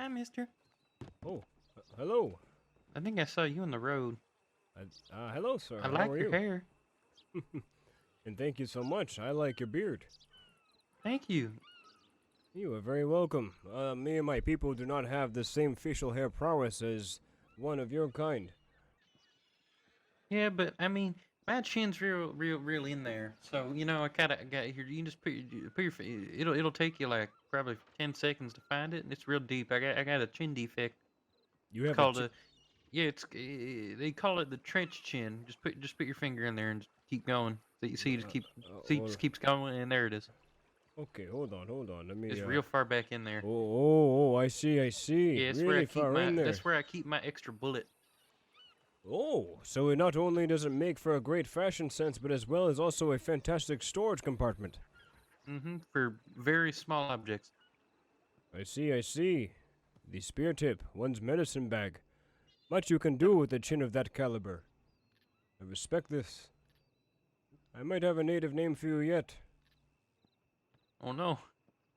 Hi, mister. Oh, hello. I think I saw you on the road. Hello, sir. I How like are your you? hair. And thank you so much. I like your beard. Thank you. You are very welcome. Me and my people do not have the same facial hair prowess as one of your kind. Yeah, but I mean, my chin's real in there. So I got here. You can just It'll take you like probably 10 seconds to find it, and it's real deep. I got a chin defect. You It's have a called a yeah. They call it the trench chin. Just put your finger in there and just keep going. So you see, it hold just keeps going, and there it is. Okay, hold on. Let me, It's real far back in there. I see, I see. Yeah, it's where I Really keep far my in there. that's where I keep my extra bullet. Oh, so it not only does it make for a great fashion sense, but as well as also a fantastic storage compartment. For very small objects. I see, I see. The spear tip, one's medicine bag. Much you can Yep. do with a chin of that caliber. I respect this. I might have a native name for you yet. Oh no.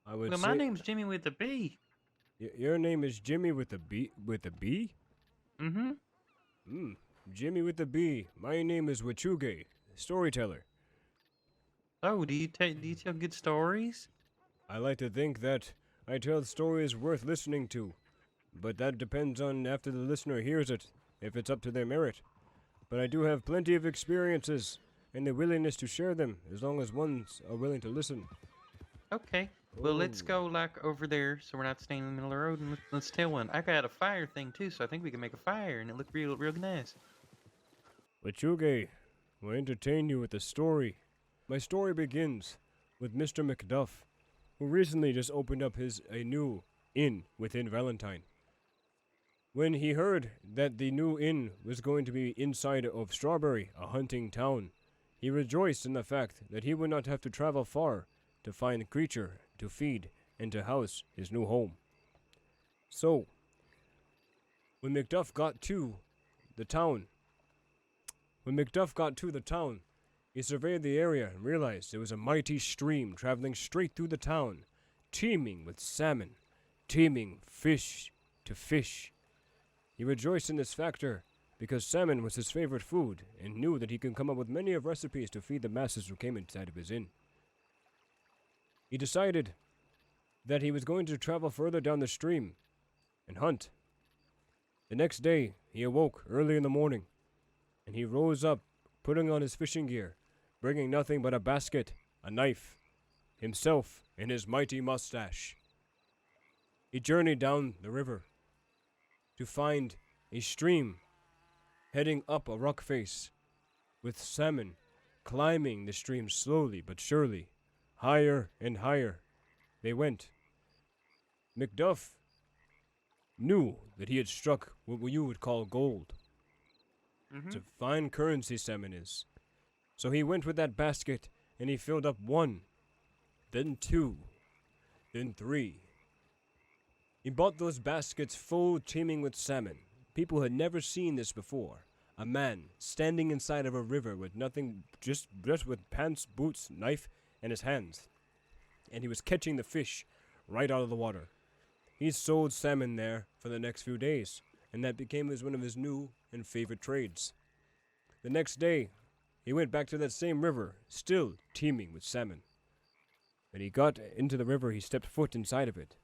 I would Well, my say name's Jimmy with a B. your name is Jimmy with a B. With a B? Mm-hmm. Hmm. Jimmy with a B. My name is Wechugue, storyteller. Oh, do you tell good stories? I like to think that I tell stories worth listening to, but that depends on after the listener hears it, if it's up to their merit. But I do have plenty of experiences and the willingness to share them, as long as ones are willing to listen. Okay. Well, Oh, let's go like over there, so we're not staying in the middle of the road, and let's tell one. I got a fire thing too, so I think we can make a fire, and it look real nice. Wechuge will entertain you with a story. My story begins with Mr. Macduff, who recently just opened up a new inn within Valentine. When he heard that the new inn was going to be inside of Strawberry, a hunting town, he rejoiced in the fact that he would not have to travel far to find a creature to feed and to house his new home. So, when Macduff got to the town, when Macduff got to the town, he surveyed the area and realized there was a mighty stream traveling straight through the town, teeming with salmon, teeming fish to fish. He rejoiced in this factor because salmon was his favorite food and knew that he could come up with many of recipes to feed the masses who came inside of his inn. He decided that he was going to travel further down the stream and hunt. The next day, he awoke early in the morning, and he rose up, putting on his fishing gear, bringing nothing but a basket, a knife, himself, and his mighty mustache. He journeyed down the river to find a stream heading up a rock face, with salmon climbing the stream slowly but surely, higher and higher. They went. Macduff knew that he had struck what you would call gold. It's Mm-hmm. a fine currency salmon is. So he went with that basket and he filled up one, then two, then three. He bought those baskets full, teeming with salmon. People had never seen this before. A man standing inside of a river with nothing, just with pants, boots, knife, and his hands. And he was catching the fish right out of the water. He sold salmon there for the next few days, and that became one of his new and favorite trades. The next day, he went back to that same river, still teeming with salmon. When he got into the river, he stepped foot inside of it,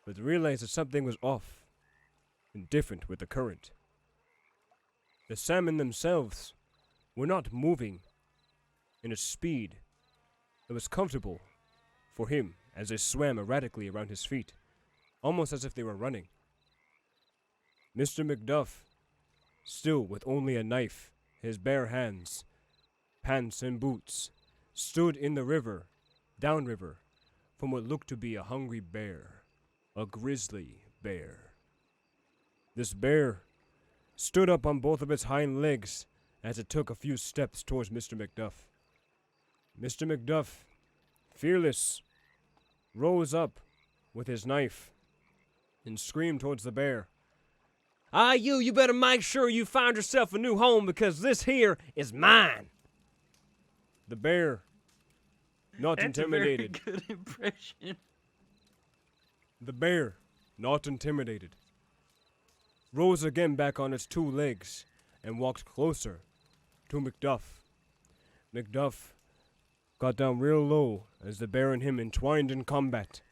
but realized that something was off and different with the current. The salmon themselves were not moving in a speed that was comfortable for him as they swam erratically around his feet, almost as if they were running. Mr. Macduff, still with only a knife, his bare hands, pants and boots, stood in the river, downriver, from what looked to be a hungry bear, a grizzly bear. This bear stood up on both of its hind legs as it took a few steps towards Mr. Macduff. Mr. Macduff, fearless, rose up with his knife and screamed towards the bear. Ah, you better make sure you find yourself a new home because this here is mine. The bear, not That's a very intimidated, good impression. the bear, not intimidated, rose again back on its 2 legs and walked closer to Macduff. Macduff got down real low as the bear and him entwined in combat.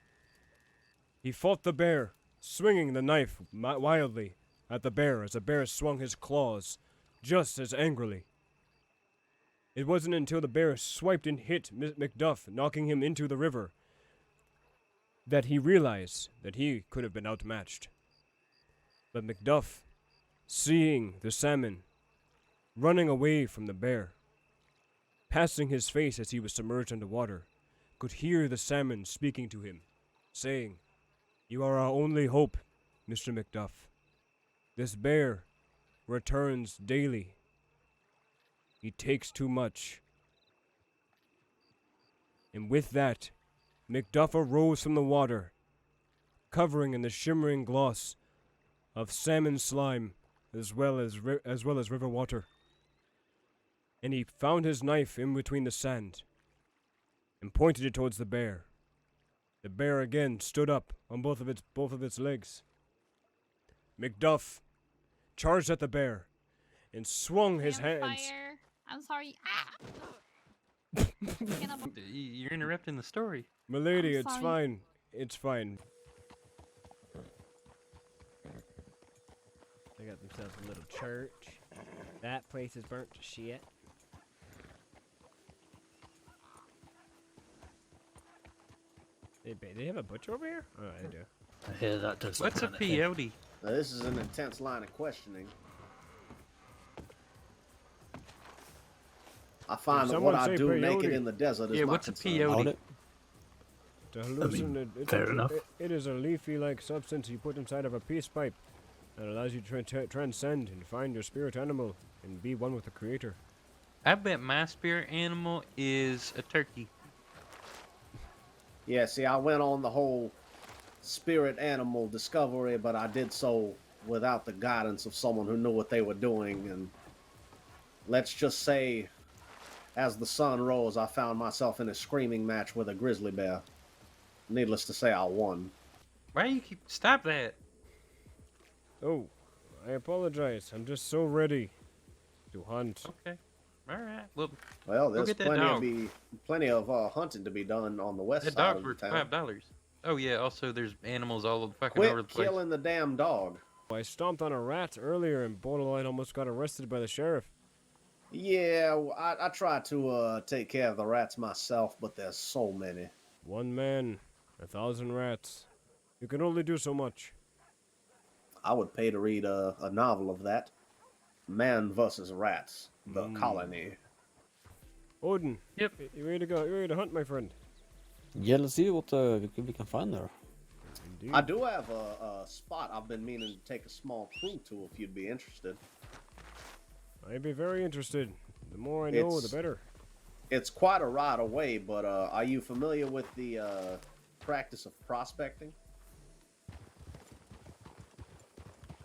He fought the bear, swinging the knife wildly at the bear as the bear swung his claws just as angrily. It wasn't until the bear swiped and hit Macduff, knocking him into the river, that he realized that he could have been outmatched. But Macduff, seeing the salmon running away from the bear, passing his face as he was submerged underwater, could hear the salmon speaking to him, saying, "You are our only hope, Mr. Macduff. This bear returns daily. He takes too much." And with that, Macduff arose from the water, covering in the shimmering gloss of salmon slime as well as river water. And he found his knife in between the sand and pointed it towards the bear. The bear again stood up on both of its legs. Macduff charged at the bear and swung his hands. Fire. I'm sorry. You're interrupting the story. Milady, I'm it's sorry. fine. It's fine. They got themselves a little church. That place is burnt to shit. They have a butcher over here? Oh, they do. I hear that does. What's a peyote? Now, this is an intense line of questioning. I find that someone what I say do peyote? naked in the desert is Yeah, my what's a concern. peyote? To hallucinate, fair enough. It is a leafy-like substance you put inside of a peace pipe that allows you to transcend and find your spirit animal and be one with the creator. I bet my spirit animal is a turkey. Yeah, see, I went on the whole spirit animal discovery, but I did so without the guidance of someone who knew what they were doing. And let's just say, as the sun rose, I found myself in a screaming match with a grizzly bear. Needless to say, I won. Why do you keep... Stop that. Oh, I apologize. I'm just so ready to hunt. Okay. All right. Well, Well, there's get that plenty of hunting to be done on the west that side dog's of the worth town. $5. Oh, yeah. Also, there's animals all over fucking Quit over the place. killing the damn dog. I stomped on a rat earlier and borderline almost got arrested by the sheriff. Yeah, I try to take care of the rats myself, but there's so many. 1 man, 1,000 rats. You can only do so much. I would pay to read a novel of that. Man versus Rats, the colony. Odin. Yep. You ready to go? You ready to hunt, my friend? Yeah, let's see what we can find there. Indeed. I do have a spot I've been meaning to take a small crew to if you'd be interested. I'd be very interested. The more I know, the It's- better. It's quite a ride away, but are you familiar with the practice of prospecting?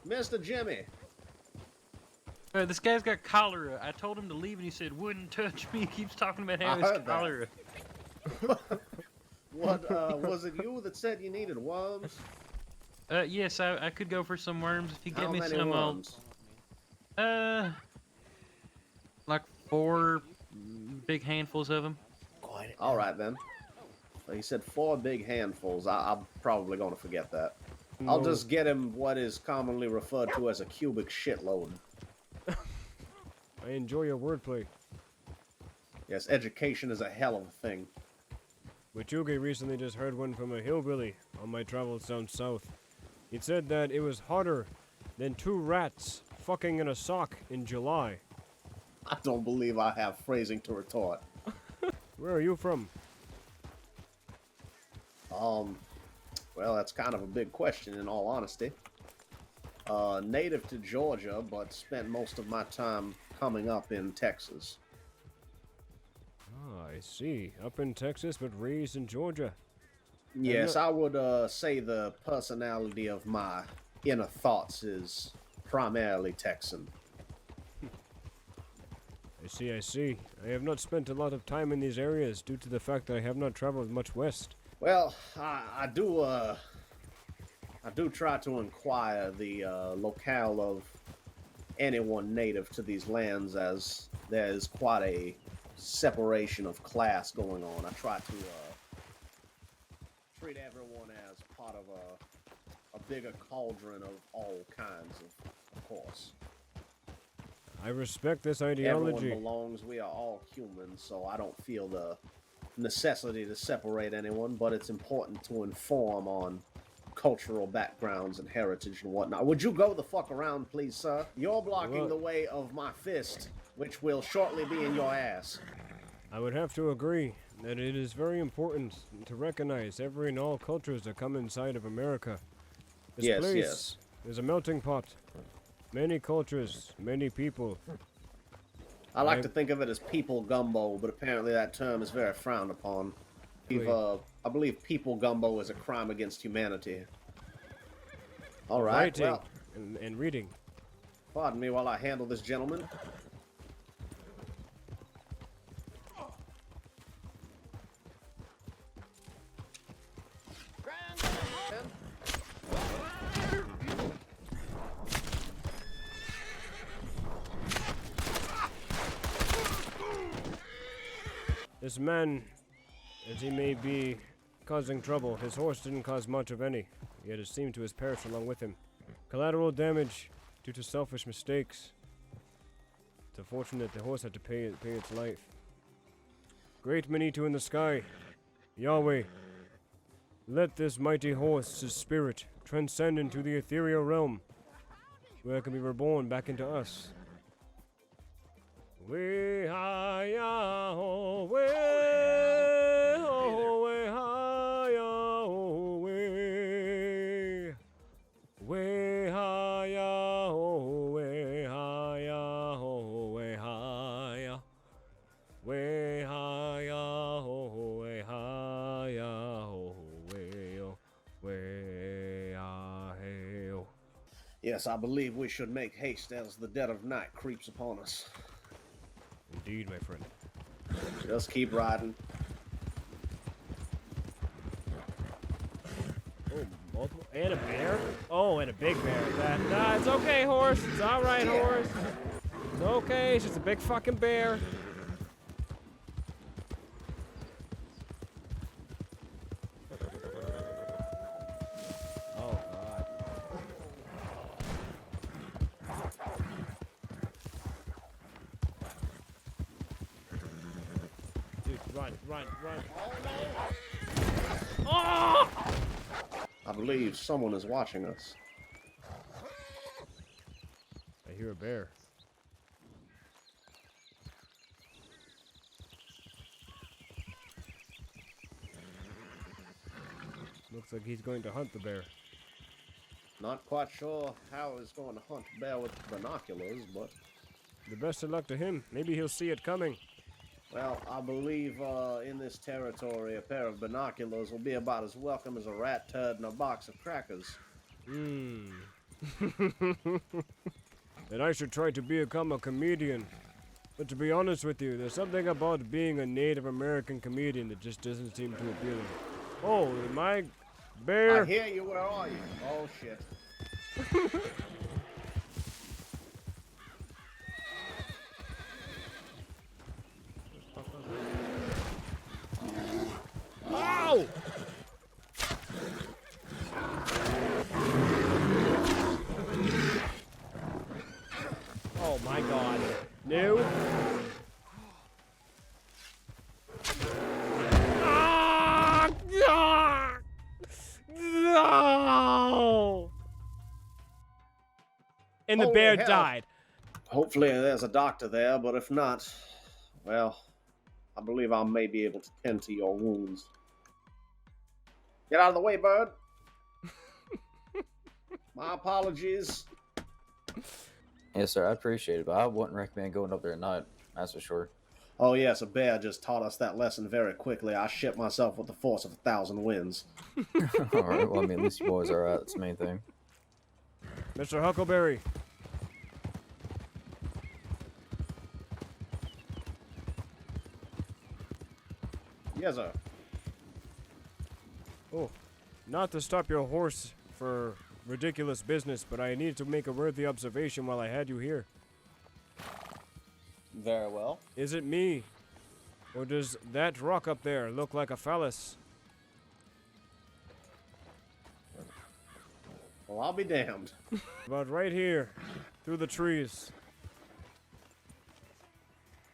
Mr. Jimmy! This guy's got cholera. I told him to leave, and he said, "Wouldn't touch me." He keeps talking about I having his heard that. cholera. What, was it you that said you needed worms? Yes, I could go for some worms if you get How me many some. worms? Like 4 big handfuls of them. Quite. All right, then. He said 4 big handfuls. I'm probably going to forget that. I'll No. just get him what is commonly referred to as a cubic shitload. I enjoy your wordplay. Yes, education is a hell of a thing. Wechugue recently just heard one from a hillbilly on my travels down south. He said that it was hotter than 2 rats fucking in a sock in July. I don't believe I have phrasing to retort. Where are you from? Well, that's kind of a big question in all honesty. Native to Georgia, but spent most of my time coming up in Texas. Ah, I see. Up in Texas, but raised in Georgia. Yes, I would say the personality of my inner thoughts is primarily Texan. I see, I see. I have not spent a lot of time in these areas due to the fact that I have not traveled much west. Well, I do I do try to inquire the locale of anyone native to these lands, as there's quite a separation of class going on. I try to treat everyone as part of a bigger cauldron of all kinds, of course. I respect this ideology. Everyone belongs. We are all humans, so I don't feel the necessity to separate anyone, but it's important to inform on cultural backgrounds and heritage and whatnot. Would you go the fuck around, please, sir? You're blocking the way of my fist, which will shortly be in your ass. I would have to agree that it is very important to recognize every and all cultures that come inside of America. This Yes, place yes. is a melting pot. Many cultures, many people. I like to think of it as people gumbo, but apparently that term is very frowned upon. I believe people gumbo is a crime against humanity. All right, Writing well, and reading. pardon me while I handle this gentleman. This man, as he may be causing trouble, his horse didn't cause much of any, yet it seemed to have perished along with him. Collateral damage due to selfish mistakes. It's unfortunate the horse had to pay its life. Great Manitou in the sky, Yahweh, let this mighty horse's spirit transcend into the ethereal realm, where it can be reborn back into us. We hi-ya ho we ho we hi-ya ho we hi-ya ho we hi-ya ho we hi-ya ho we hi-ya ho we hi-ya. Yes, I believe we should make haste as the dead of night creeps upon us. Indeed, my friend. Just keep riding. Oh, multiple and a bear? Oh, and a big bear. Nah, it's okay, horse. It's all right, horse. It's okay. It's just a big fucking bear. Oh God. Dude, run. Oh! I believe someone is watching us. I hear a bear. Looks like he's going to hunt the bear. Not quite sure how he's going to hunt bear with binoculars, but... The best of luck to him. Maybe he'll see it coming. Well, I believe in this territory, a pair of binoculars will be about as welcome as a rat turd and a box of crackers. Then I should try to become a comedian. But to be honest with you, there's something about being a Native American comedian that just doesn't seem too appealing. Oh, my bear! I hear you, where are you? Oh, shit. Ow! Oh my God. No. Ah! Ah! No! And the Holy bear hell. died. Hopefully there's a doctor there, but if not, well, I believe I may be able to tend to your wounds. Get out of the way, bird. My apologies. Yes, sir, I appreciate it, but I wouldn't recommend going up there at night, that's for sure. Oh yes, a bear just taught us that lesson very quickly. I shit myself with the force of 1,000 winds. Alright, well, I mean, at least you boys are alright, that's the main thing. Mr. Huckleberry. Yes, sir. Oh, not to stop your horse for ridiculous business, but I need to make a worthy observation while I had you here. Very well. Is it me? Or does that rock up there look like a phallus? Well, I'll be damned. About right here, through the trees.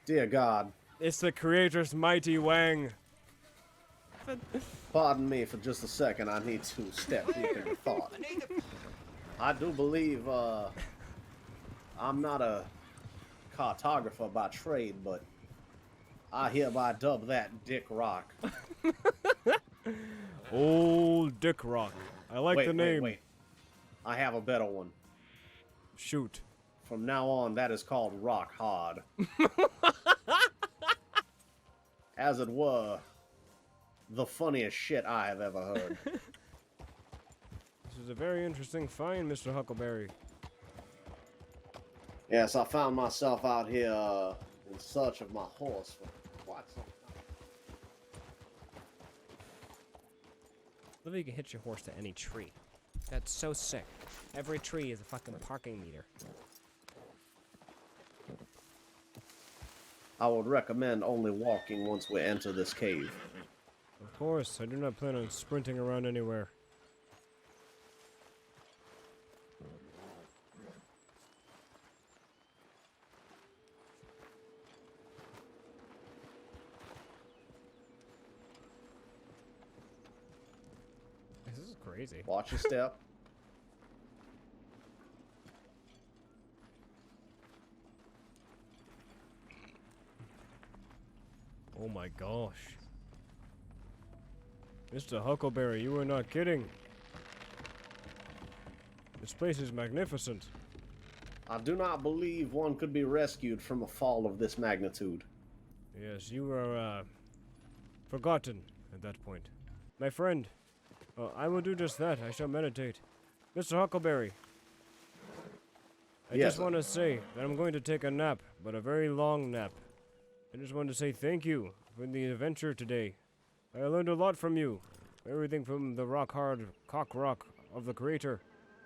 Dear God. It's the Creator's mighty wang. Pardon me for just a second. I need to step deep into thought. I do believe I'm not a cartographer by trade, but I hereby dub that Dick Rock. Old Dick Rock. I like the name. Wait. I have a better one. Shoot. From now on, that is called Rock Hard. As it were, the funniest shit I have ever heard. This is a very interesting find, Mr. Huckleberry. Yes, I found myself out here in search of my horse for quite some time. Literally, you can hitch your horse to any tree. That's so sick. Every tree is a fucking parking meter. I would recommend only walking once we enter this cave. Of course, I do not plan on sprinting around anywhere. This is crazy. Watch your step. Oh my gosh. Mr. Huckleberry, you are not kidding. This place is magnificent. I do not believe one could be rescued from a fall of this magnitude. Yes, you are, forgotten at that point. My friend, I will do just that. I shall meditate. Mr. Huckleberry, I Yes, just sir. want to say that I'm going to take a nap, but a very long nap. I just want to say thank you for the adventure today. I learned a lot from you. Everything from the rock-hard cock rock of the Creator,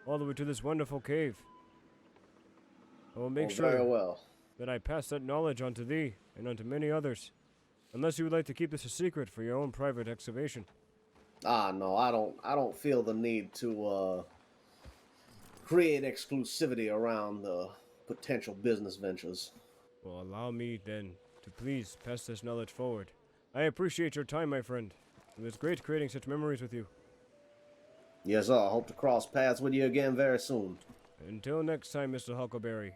all the way to this wonderful cave. I will make Very sure well. that I pass that knowledge on to thee and on to many others. Unless you would like to keep this a secret for your own private excavation. Ah, no, I don't feel the need to create exclusivity around potential business ventures. Well, allow me then to please pass this knowledge forward. I appreciate your time, my friend. It was great creating such memories with you. Yes, sir. I hope to cross paths with you again very soon. Until next time, Mr. Huckleberry.